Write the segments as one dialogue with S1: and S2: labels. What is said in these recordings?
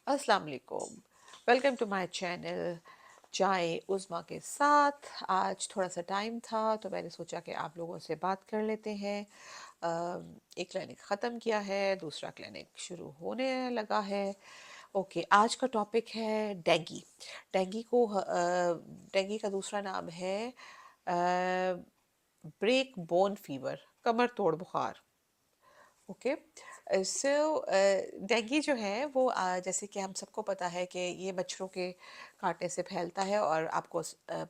S1: अस्सलाम वालेकुम। Welcome to my channel चाय उज़्मा के साथ। आज थोड़ा सा टाइम था तो मैंने सोचा कि आप लोगों से बात कर लेते हैं। एक क्लिनिक ख़त्म किया है, दूसरा क्लिनिक शुरू होने लगा है। ओके, आज का टॉपिक है डेंगी। डेंगी को डेंगी का दूसरा नाम है ब्रेक बोन फीवर, कमर तोड़ बुखार। ओके, सो डेंगू जो है वो जैसे कि हम सबको पता है कि ये मच्छरों के कांटे से फैलता है, और आपको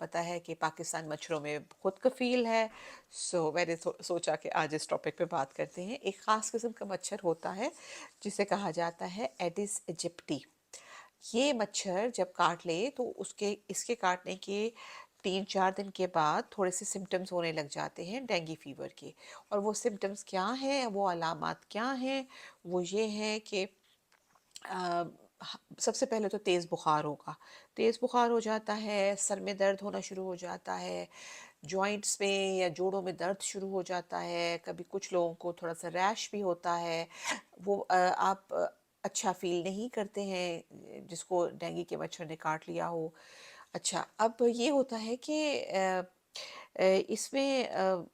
S1: पता है कि पाकिस्तान मच्छरों में खुद कफील है। सो मैंने सोचा कि आज इस टॉपिक पे बात करते हैं। एक ख़ास किस्म का मच्छर होता है जिसे कहा जाता है एडिस इजिप्टी। ये मच्छर जब काट ले तो उसके इसके काटने के 3-4 दिन के बाद थोड़े से सिम्टम्स होने लग जाते हैं डेंगू फीवर के। और वो सिम्टम्स क्या हैं, वो अलामात क्या हैं? वो ये हैं कि अ, सबसे पहले तो तेज़ बुखार होगा। तेज़ बुखार हो जाता है, सर में दर्द होना शुरू हो जाता है, जॉइंट्स में या जोड़ों में दर्द शुरू हो जाता है। कभी कुछ लोगों को थोड़ा सा रैश भी होता है। वो आप अच्छा फील नहीं करते हैं जिसको डेंगू के मच्छर ने काट लिया हो। अच्छा, अब ये होता है कि इसमें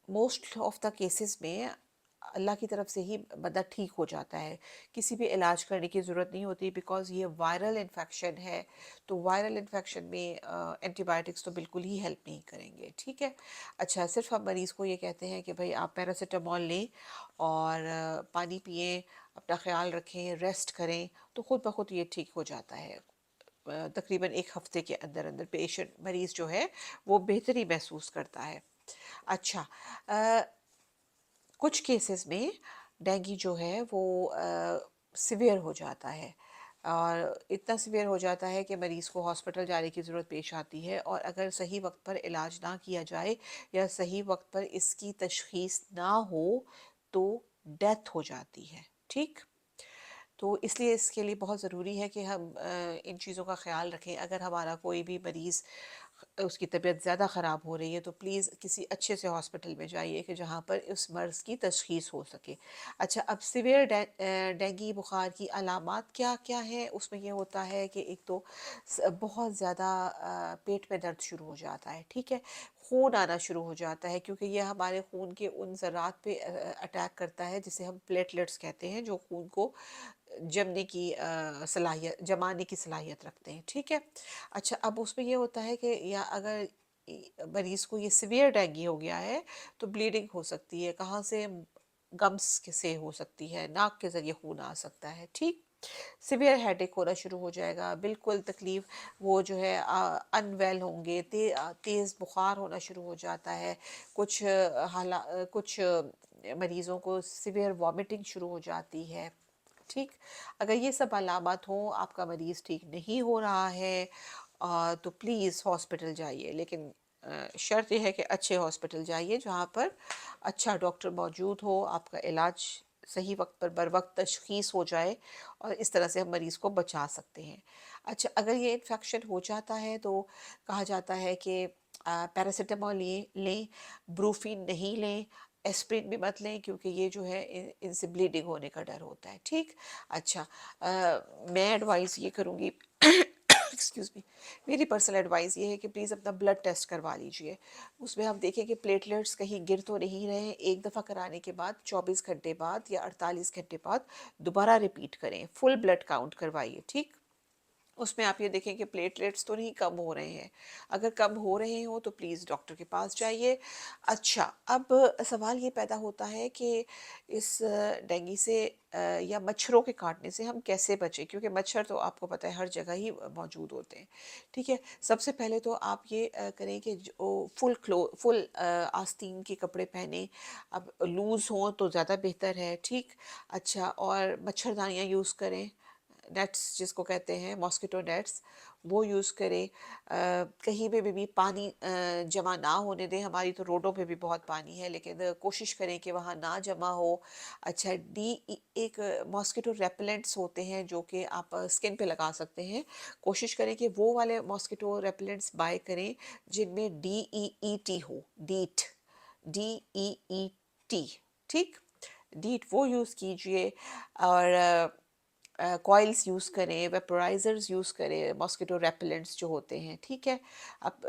S1: मोस्ट ऑफ द केसेस में अल्लाह की तरफ से ही बंदा ठीक हो जाता है। किसी भी इलाज करने की ज़रूरत नहीं होती, बिकॉज़ ये वायरल इन्फेक्शन है। तो वायरल इन्फेक्शन में एंटीबायोटिक्स तो बिल्कुल ही हेल्प नहीं करेंगे, ठीक है। अच्छा, सिर्फ हम मरीज़ को ये कहते हैं कि भाई आप पैरासिटामोल लें और पानी पिएं, अपना ख्याल रखें, रेस्ट करें, तो खुद ब खुद ये ठीक हो जाता है। तकरीबन 1 हफ्ते के अंदर अंदर पेशेंट मरीज़ जो है वो बेहतरी महसूस करता है। अच्छा, अ, कुछ केसेस में डेंगू जो है वो सिवियर हो जाता है, और इतना सिवियर हो जाता है कि मरीज़ को हॉस्पिटल जाने की ज़रूरत पेश आती है। और अगर सही वक्त पर इलाज ना किया जाए या सही वक्त पर इसकी तशख़ीस ना हो तो डेथ हो जाती है, ठीक। तो इसलिए इसके लिए बहुत ज़रूरी है कि हम इन चीज़ों का ख़्याल रखें। अगर हमारा कोई भी मरीज़ उसकी तबीयत ज़्यादा ख़राब हो रही है तो प्लीज़ किसी अच्छे से हॉस्पिटल में जाइए कि जहाँ पर उस मर्ज़ की तशख़ीस हो सके। अच्छा, अब सीवियर डेंगू बुखार की अलामात क्या-क्या हैं? उसमें ये होता है कि एक तो बहुत ज़्यादा पेट में दर्द शुरू हो जाता है, ठीक है? खून आना शुरू हो जाता है, क्योंकि ये हमारे खून के उन ज़रात पे अटैक करता है जिसे हम प्लेटलेट्स कहते हैं, जो खून को जमाने की सलाहियत रखते हैं, ठीक है। अच्छा, अब उसमें ये होता है कि या अगर मरीज को ये सिवियर डेंगू हो गया है तो ब्लीडिंग हो सकती है। कहाँ से? गम्स से हो सकती है, नाक के जरिए खून आ सकता है, ठीक। सिवियर हेडेक होना शुरू हो जाएगा, बिल्कुल तकलीफ, वो जो है अनवेल होंगे, तेज़ बुखार होना शुरू हो जाता है। कुछ मरीज़ों को सिवियर वॉमिटिंग शुरू हो जाती है, ठीक। अगर ये सब अलामत हों, आपका मरीज़ ठीक नहीं हो रहा है, तो प्लीज़ हॉस्पिटल जाइए। लेकिन शर्त यह है कि अच्छे हॉस्पिटल जाइए जहाँ पर अच्छा डॉक्टर मौजूद हो, आपका इलाज सही वक्त पर बर वक्त तशख़ीस हो जाए, और इस तरह से हम मरीज़ को बचा सकते हैं। अच्छा, अगर ये इन्फेक्शन हो जाता है तो कहा जाता है कि पैरासिटामोल लें, ब्रूफीन नहीं लें, एस्प्रिन भी मत लें, क्योंकि ये जो है इनसे ब्लीडिंग होने का डर होता है, ठीक। अच्छा, मैं एडवाइस ये करूँगी एक्सक्यूज़ मी, मेरी पर्सनल एडवाइस ये है कि प्लीज़ अपना ब्लड टेस्ट करवा लीजिए। उसमें हम देखें कि प्लेटलेट्स कहीं गिर तो नहीं रहे हैं। एक दफ़ा कराने के बाद 24 घंटे बाद या 48 घंटे बाद दोबारा रिपीट करें, फुल ब्लड काउंट करवाइए, ठीक। उसमें आप ये देखें कि प्लेटलेट्स तो नहीं कम हो रहे हैं। अगर कम हो रहे हो तो प्लीज़ डॉक्टर के पास जाइए। अच्छा, अब सवाल ये पैदा होता है कि इस डेंगू से या मच्छरों के काटने से हम कैसे बचें? क्योंकि मच्छर तो आपको पता है हर जगह ही मौजूद होते हैं, ठीक है। सबसे पहले तो आप ये करें कि जो फुल आस्तीन के कपड़े पहने। अब लूज़ हों तो ज़्यादा बेहतर है, ठीक। अच्छा, और मच्छरदानियाँ यूज़ करें, नेट्स जिसको कहते हैं मॉस्किटो नेट्स, वो यूज़ करें। कहीं पे भी पानी जमा ना होने दें। हमारी तो रोडों पे भी बहुत पानी है, लेकिन कोशिश करें कि वहाँ ना जमा हो। अच्छा, एक मॉस्किटो रेपेलेंट्स होते हैं जो कि आप स्किन पे लगा सकते हैं। कोशिश करें कि वो वाले मॉस्किटो रेपेलेंट्स बाय करें जिनमें DEET हो, डीट, DEET, ठीक। डीट वो यूज़ कीजिए। और کوائلس یوز کریں، ویپورائزرز یوز کریں، ماسکیٹو ریپیلنٹس جو ہوتے ہیں، ٹھیک ہے. اب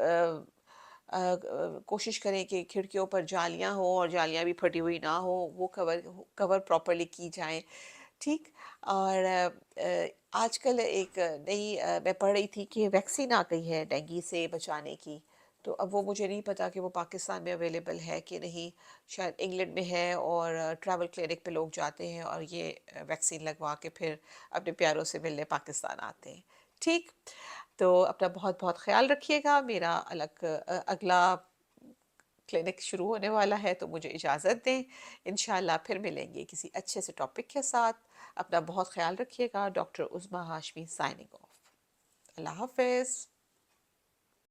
S1: کوشش کریں کہ کھڑکیوں پر جالیاں ہوں اور جالیاں بھی پھٹی ہوئی نہ ہوں، وہ کور پراپرلی کی جائیں، ٹھیک. اور آج کل ایک نئی میں پڑھ رہی تھی کہ ویکسین آ گئی ہے ڈینگی سے بچانے کی، تو اب وہ مجھے نہیں پتا کہ وہ پاکستان میں اویلیبل ہے کہ نہیں. شاید انگلینڈ میں ہے، اور ٹریول کلینک پہ لوگ جاتے ہیں اور یہ ویکسین لگوا کے پھر اپنے پیاروں سے ملنے پاکستان آتے ہیں، ٹھیک. تو اپنا بہت بہت خیال رکھیے گا. میرا اگلا کلینک شروع ہونے والا ہے، تو مجھے اجازت دیں. انشاءاللہ پھر ملیں گے کسی اچھے سے ٹاپک کے ساتھ. اپنا بہت خیال رکھیے گا. Doctor Uzma Hashmi signing off. اللہ حافظ.